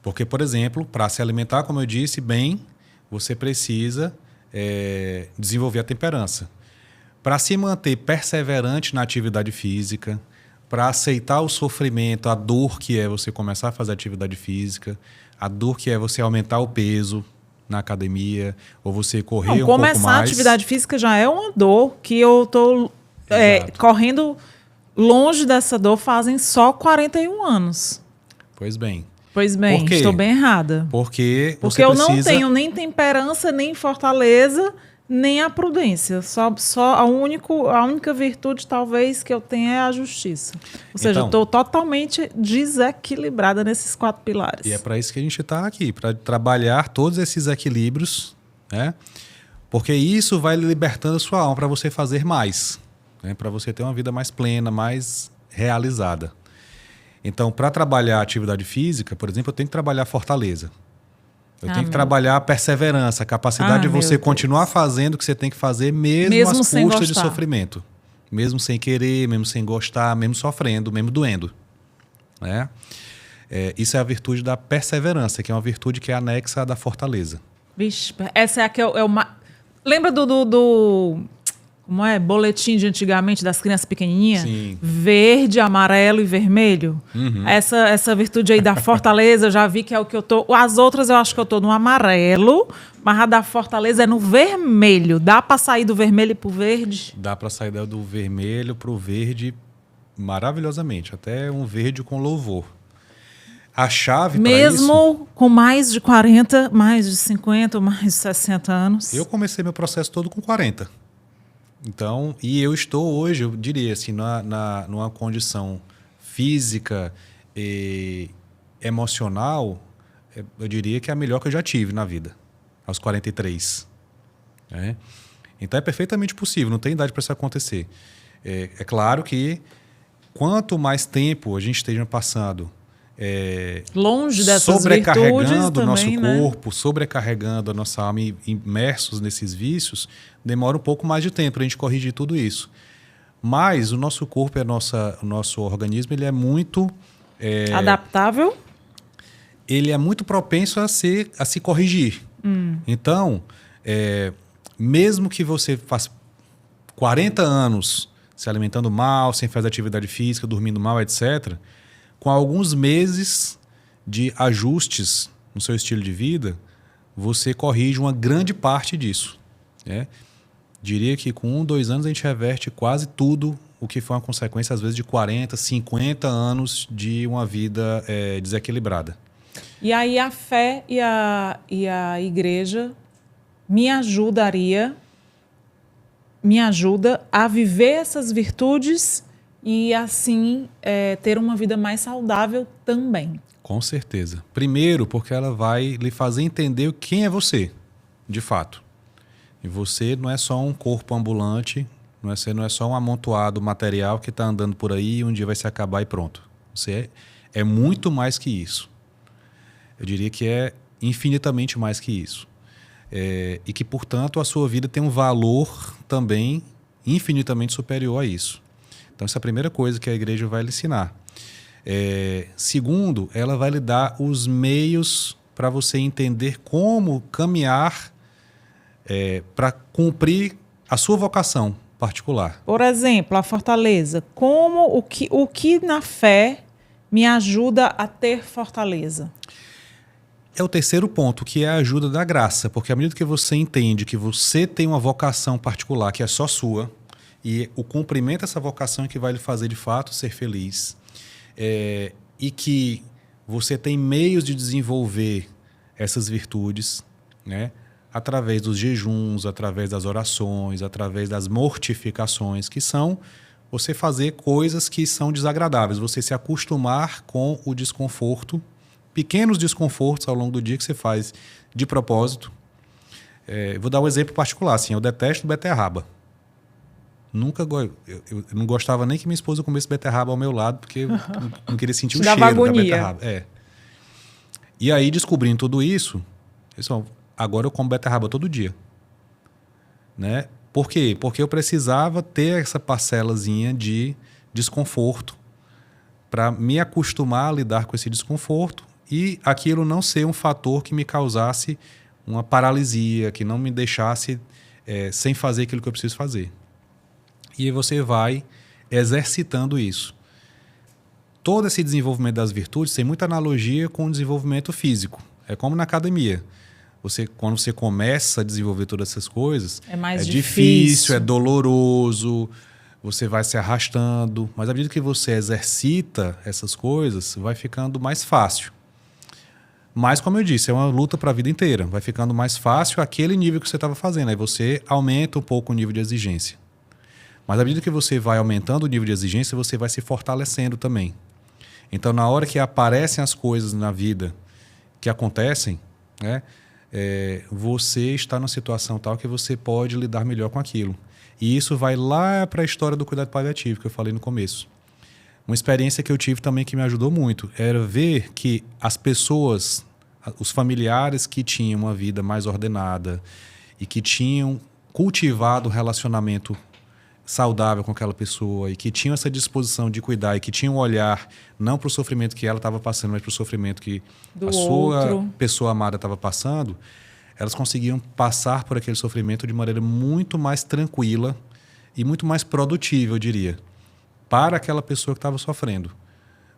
Porque, por exemplo, para se alimentar, como eu disse, bem, você precisa desenvolver a temperança. Para se manter perseverante na atividade física, para aceitar o sofrimento, a dor que é você começar a fazer atividade física, a dor que é você aumentar o peso na academia, ou você correr um pouco mais. Começar a atividade física já é uma dor que eu estou correndo longe dessa dor fazem só 41 anos. Pois bem. Pois bem, estou bem errada. Porque eu não tenho nem temperança, nem fortaleza, nem a prudência. Só a única virtude, talvez, que eu tenho é a justiça. Ou seja, eu estou totalmente desequilibrada nesses 4 pilares. E é para isso que a gente está aqui, para trabalhar todos esses equilíbrios, né? Porque isso vai libertando a sua alma para você fazer mais, né? Para você ter uma vida mais plena, mais realizada. Então, para trabalhar a atividade física, por exemplo, eu tenho que trabalhar a fortaleza. Eu tenho que trabalhar a perseverança, a capacidade de você continuar fazendo o que você tem que fazer, mesmo às custas de sofrimento. Mesmo sem querer, mesmo sem gostar, mesmo sofrendo, mesmo doendo. Né? Isso é a virtude da perseverança, que é uma virtude que é anexa à da fortaleza. Vixe, essa é a que lembra como é? Boletim de antigamente das crianças pequenininhas? Sim. Verde, amarelo e vermelho. Uhum. Essa virtude aí da fortaleza, eu já vi que é o que eu tô. As outras eu acho que eu tô no amarelo, mas a da fortaleza é no vermelho. Dá para sair do vermelho pro verde? Dá para sair do vermelho pro verde maravilhosamente. Até um verde com louvor. A chave para isso... Mesmo com mais de 40, mais de 50, mais de 60 anos? Eu comecei meu processo todo com 40. Então, e eu estou hoje, eu diria assim, numa condição física e emocional, eu diria que é a melhor que eu já tive na vida, aos 43. Né? Então é perfeitamente possível, não tem idade para isso acontecer. É claro que quanto mais tempo a gente esteja passando longe dessas sobrecarregando o nosso também, corpo, sobrecarregando a nossa alma e imersos nesses vícios, demora um pouco mais de tempo para a gente corrigir tudo isso. Mas o nosso corpo, o nosso organismo, ele é muito... adaptável? Ele é muito propenso a se corrigir. Então, mesmo que você faça 40 anos se alimentando mal, sem fazer atividade física, dormindo mal, etc., com alguns meses de ajustes no seu estilo de vida, você corrige uma grande parte disso. Né? Diria que com 1, 2 anos a gente reverte quase tudo o que foi uma consequência, às vezes, de 40, 50 anos de uma vida desequilibrada. E aí a fé e a igreja me ajuda a viver essas virtudes e, assim, ter uma vida mais saudável também. Com certeza. Primeiro, porque ela vai lhe fazer entender quem é você, de fato. E você não é só um corpo ambulante, você não é só um amontoado material que está andando por aí e um dia vai se acabar e pronto. Você é muito mais que isso. Eu diria que é infinitamente mais que isso. E que, portanto, a sua vida tem um valor também infinitamente superior a isso. Então, essa é a primeira coisa que a igreja vai lhe ensinar. Segundo, ela vai lhe dar os meios para você entender como caminhar para cumprir a sua vocação particular. Por exemplo, a fortaleza. O que na fé me ajuda a ter fortaleza? É o terceiro ponto, que é a ajuda da graça. Porque à medida que você entende que você tem uma vocação particular que é só sua, e o cumprimento dessa vocação é que vai lhe fazer de fato ser feliz, e que você tem meios de desenvolver essas virtudes, né? Através dos jejuns, através das orações, através das mortificações, que são você fazer coisas que são desagradáveis, você se acostumar com o desconforto, pequenos desconfortos ao longo do dia que você faz de propósito. Vou dar um exemplo particular, assim, eu detesto beterraba. Eu não gostava nem que minha esposa comesse beterraba ao meu lado, porque eu não queria sentir o cheiro da beterraba. E aí, descobrindo tudo isso, agora eu como beterraba todo dia. Né? Por quê? Porque eu precisava ter essa parcelazinha de desconforto para me acostumar a lidar com esse desconforto e aquilo não ser um fator que me causasse uma paralisia, que não me deixasse sem fazer aquilo que eu preciso fazer. E aí você vai exercitando isso. todo esse desenvolvimento das virtudes tem muita analogia com o desenvolvimento físico. É como na academia. Quando você começa a desenvolver todas essas coisas, é mais difícil, é doloroso, você vai se arrastando. Mas à medida que você exercita essas coisas, vai ficando mais fácil. Mas, como eu disse, é uma luta para a vida inteira. Vai ficando mais fácil aquele nível que você estava fazendo. Aí você aumenta um pouco o nível de exigência. Mas à medida que você vai aumentando o nível de exigência, você vai se fortalecendo também. Então, na hora que aparecem as coisas na vida que acontecem, né, você está numa situação tal que você pode lidar melhor com aquilo. E isso vai lá para a história do cuidado paliativo, que eu falei no começo. Uma experiência que eu tive também que me ajudou muito era ver que as pessoas, os familiares que tinham uma vida mais ordenada e que tinham cultivado um relacionamento saudável com aquela pessoa e que tinham essa disposição de cuidar e que tinham um olhar não para o sofrimento que ela estava passando, mas para o sofrimento que a sua pessoa amada estava passando, elas conseguiam passar por aquele sofrimento de maneira muito mais tranquila e muito mais produtiva, eu diria, para aquela pessoa que estava sofrendo,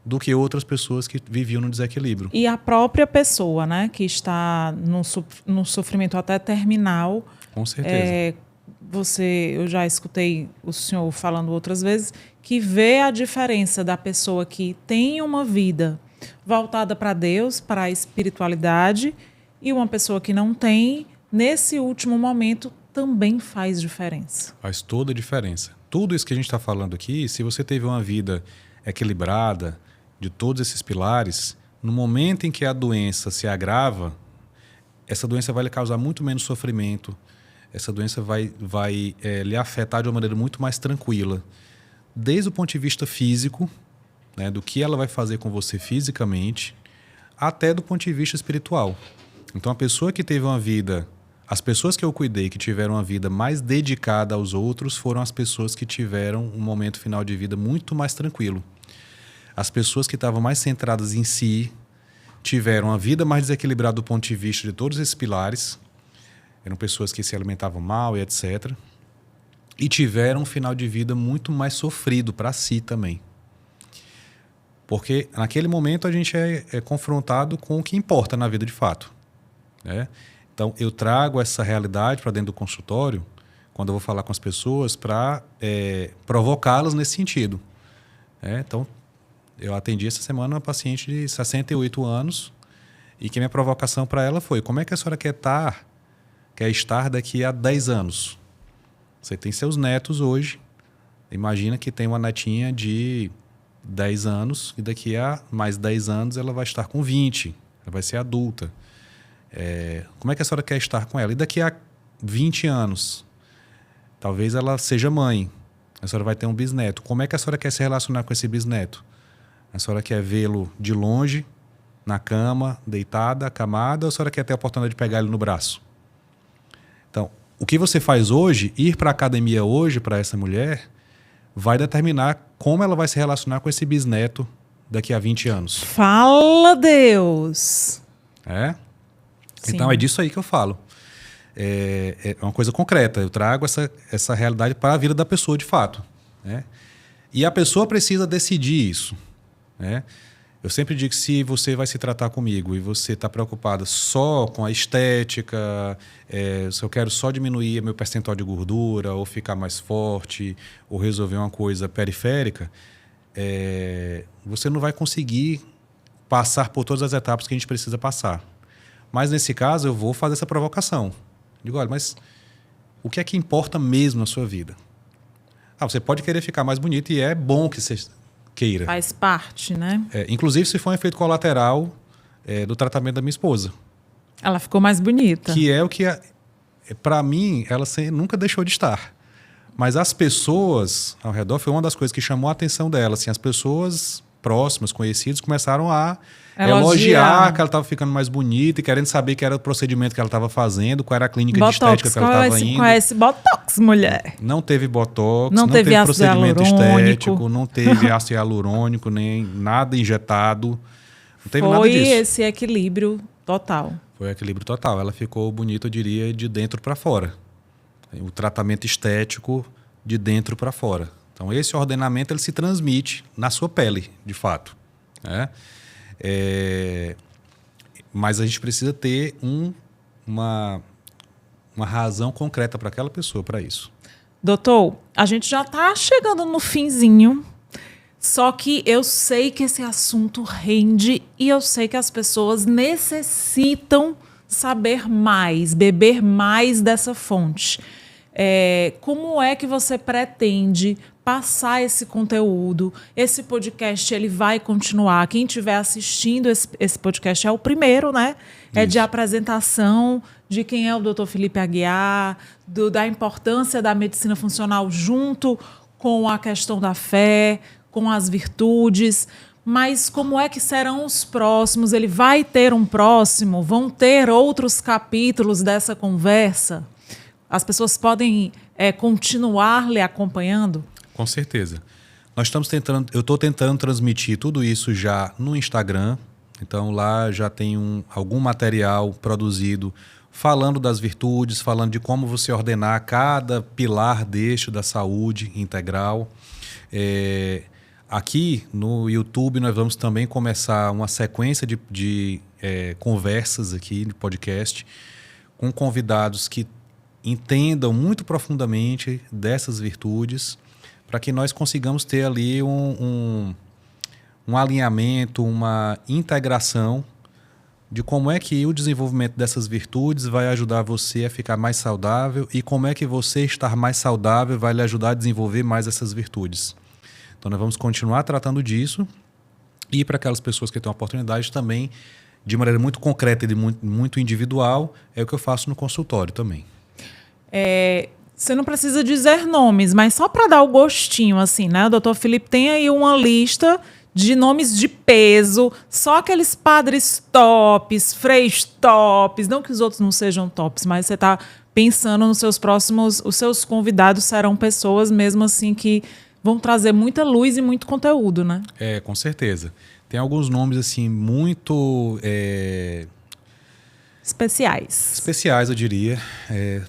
do que outras pessoas que viviam no desequilíbrio. E a própria pessoa, né, que está no sofrimento até terminal. Com certeza. Eu já escutei o senhor falando outras vezes, que vê a diferença da pessoa que tem uma vida voltada para Deus, para a espiritualidade, e uma pessoa que não tem, nesse último momento, também faz diferença. Faz toda a diferença. Tudo isso que a gente está falando aqui, se você teve uma vida equilibrada, de todos esses pilares, no momento em que a doença se agrava, essa doença vai lhe causar muito menos sofrimento, essa doença vai lhe afetar de uma maneira muito mais tranquila. Desde o ponto de vista físico, né, do que ela vai fazer com você fisicamente, até do ponto de vista espiritual. Então, a pessoa que teve uma vida... As pessoas que eu cuidei, que tiveram uma vida mais dedicada aos outros, foram as pessoas que tiveram um momento final de vida muito mais tranquilo. As pessoas que estavam mais centradas em si, tiveram uma vida mais desequilibrada do ponto de vista de todos esses pilares. Eram pessoas que se alimentavam mal e etc. E tiveram um final de vida muito mais sofrido para si também. Porque naquele momento a gente é confrontado com o que importa na vida de fato, né? Então, eu trago essa realidade para dentro do consultório, quando eu vou falar com as pessoas, para provocá-las nesse sentido. Então, eu atendi essa semana uma paciente de 68 anos e que minha provocação para ela foi: como é que a senhora quer estar daqui a 10 anos? Você tem seus netos hoje, imagina que tem uma netinha de 10 anos e daqui a mais 10 anos ela vai estar com 20, ela vai ser adulta. Como é que a senhora quer estar com ela? E daqui a 20 anos, talvez ela seja mãe, a senhora vai ter um bisneto. Como é que a senhora quer se relacionar com esse bisneto? A senhora quer vê-lo de longe, na cama, deitada, acamada, ou a senhora quer ter a oportunidade de pegar ele no braço? Então, o que você faz hoje, ir para a academia hoje para essa mulher, vai determinar como ela vai se relacionar com esse bisneto daqui a 20 anos. Fala, Deus! Sim. Então é disso aí que eu falo. É uma coisa concreta. Eu trago essa realidade para a vida da pessoa de fato, né? E a pessoa precisa decidir isso, né? Eu sempre digo que se você vai se tratar comigo e você está preocupada só com a estética, se eu quero só diminuir meu percentual de gordura, ou ficar mais forte, ou resolver uma coisa periférica, você não vai conseguir passar por todas as etapas que a gente precisa passar. Mas, nesse caso, eu vou fazer essa provocação. Digo, olha, mas o que é que importa mesmo na sua vida? Você pode querer ficar mais bonito e é bom que você queira. Faz parte, né? Inclusive, se for um efeito colateral do tratamento da minha esposa. Ela ficou mais bonita. Que é o que, para mim, ela nunca deixou de estar. Mas as pessoas ao redor, foi uma das coisas que chamou a atenção dela. Assim, as pessoas próximas, conhecidas, começaram a elogiar que ela estava ficando mais bonita e querendo saber que era o procedimento que ela estava fazendo, qual era a clínica de estética que ela estava indo. Qual é esse botox, mulher? Não teve botox, não teve procedimento estético, não teve ácido hialurônico, nem nada injetado. Não teve nada disso. Foi esse equilíbrio total. Foi equilíbrio total. Ela ficou bonita, eu diria, de dentro para fora. O tratamento estético de dentro para fora. Então, esse ordenamento ele se transmite na sua pele, de fato. né? Mas a gente precisa ter uma razão concreta para aquela pessoa, para isso. Doutor, a gente já está chegando no finzinho, só que eu sei que esse assunto rende e eu sei que as pessoas necessitam saber mais, beber mais dessa fonte. Como é que você pretende passar esse conteúdo? Esse podcast ele vai continuar. Quem estiver assistindo esse podcast é o primeiro, né? É de apresentação de quem é o Dr. Felipe Aguiar, da importância da medicina funcional junto com a questão da fé, com as virtudes. Mas como é que serão os próximos? Ele vai ter um próximo? Vão ter outros capítulos dessa conversa? As pessoas podem continuar lhe acompanhando? Com certeza. Eu estou tentando transmitir tudo isso já no Instagram. Então lá já tem algum material produzido falando das virtudes, falando de como você ordenar cada pilar da saúde integral. Aqui no YouTube nós vamos também começar uma sequência de conversas aqui no podcast com convidados que entendam muito profundamente dessas virtudes, para que nós consigamos ter ali um alinhamento, uma integração de como é que o desenvolvimento dessas virtudes vai ajudar você a ficar mais saudável e como é que você estar mais saudável vai lhe ajudar a desenvolver mais essas virtudes. Então nós vamos continuar tratando disso e para aquelas pessoas que têm a oportunidade também, de maneira muito concreta e muito individual, é o que eu faço no consultório também. Você não precisa dizer nomes, mas só para dar o gostinho, assim, né? O Dr. Felipe tem aí uma lista de nomes de peso, só aqueles padres tops, freis tops, não que os outros não sejam tops, mas você está pensando nos seus próximos, os seus convidados serão pessoas mesmo assim que vão trazer muita luz e muito conteúdo, né? Com certeza. Tem alguns nomes assim muito especiais, eu diria.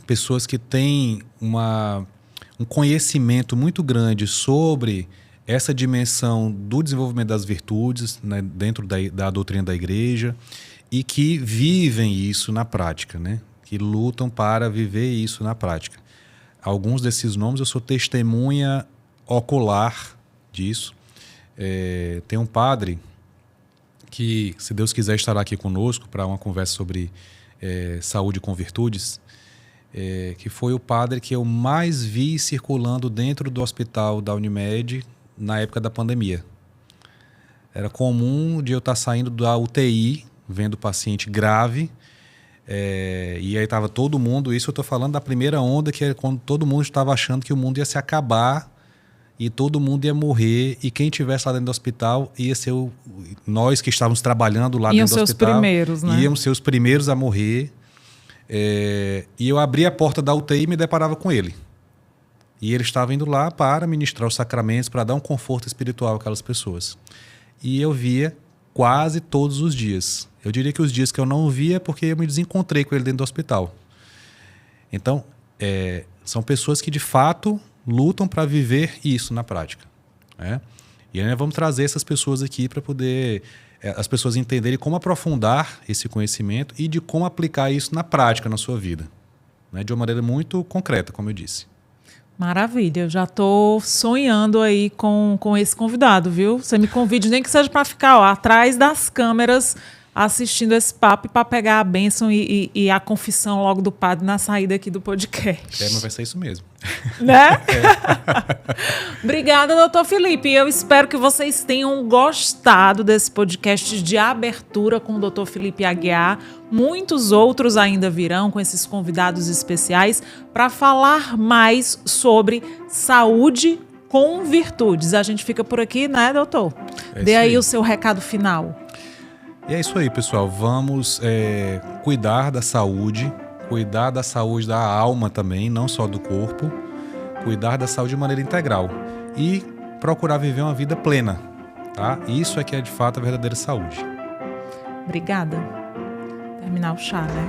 Pessoas que têm um conhecimento muito grande sobre essa dimensão do desenvolvimento das virtudes, né, dentro da doutrina da igreja e que vivem isso na prática, né? Que lutam para viver isso na prática. Alguns desses nomes eu sou testemunha ocular disso. Tem um padre que, se Deus quiser, estará aqui conosco para uma conversa sobre saúde com virtudes, que foi o padre que eu mais vi circulando dentro do hospital da Unimed na época da pandemia. Era comum de eu estar saindo da UTI, vendo paciente grave, e aí estava todo mundo, isso eu estou falando da primeira onda, que é quando todo mundo estava achando que o mundo ia se acabar e todo mundo ia morrer, e quem estivesse lá dentro do hospital ia ser nós que estávamos trabalhando lá dentro do hospital. Primeiros, né? Íamos ser os primeiros a morrer. E eu abri a porta da UTI e me deparava com ele. E ele estava indo lá para ministrar os sacramentos, para dar um conforto espiritual àquelas pessoas. E eu via quase todos os dias. Eu diria que os dias que eu não via é porque eu me desencontrei com ele dentro do hospital. Então, são pessoas que de fato lutam para viver isso na prática. E aí nós vamos trazer essas pessoas aqui para poder as pessoas entenderem como aprofundar esse conhecimento e de como aplicar isso na prática, na sua vida. Né? De uma maneira muito concreta, como eu disse. Maravilha, eu já estou sonhando aí com esse convidado, viu? Você me convide, nem que seja para ficar atrás das câmeras assistindo esse papo para pegar a bênção e a confissão logo do padre na saída aqui do podcast. Mas vai ser isso mesmo. Né? Obrigada, doutor Felipe. Eu espero que vocês tenham gostado desse podcast de abertura com o doutor Felipe Aguiar. Muitos outros ainda virão com esses convidados especiais para falar mais sobre saúde com virtudes. A gente fica por aqui, né, doutor? Dê aí o seu recado final. E é isso aí, pessoal. Vamos cuidar da saúde da alma também, não só do corpo. Cuidar da saúde de maneira integral. E procurar viver uma vida plena. Tá? Isso é que é, de fato, a verdadeira saúde. Obrigada. Terminar o chá, né?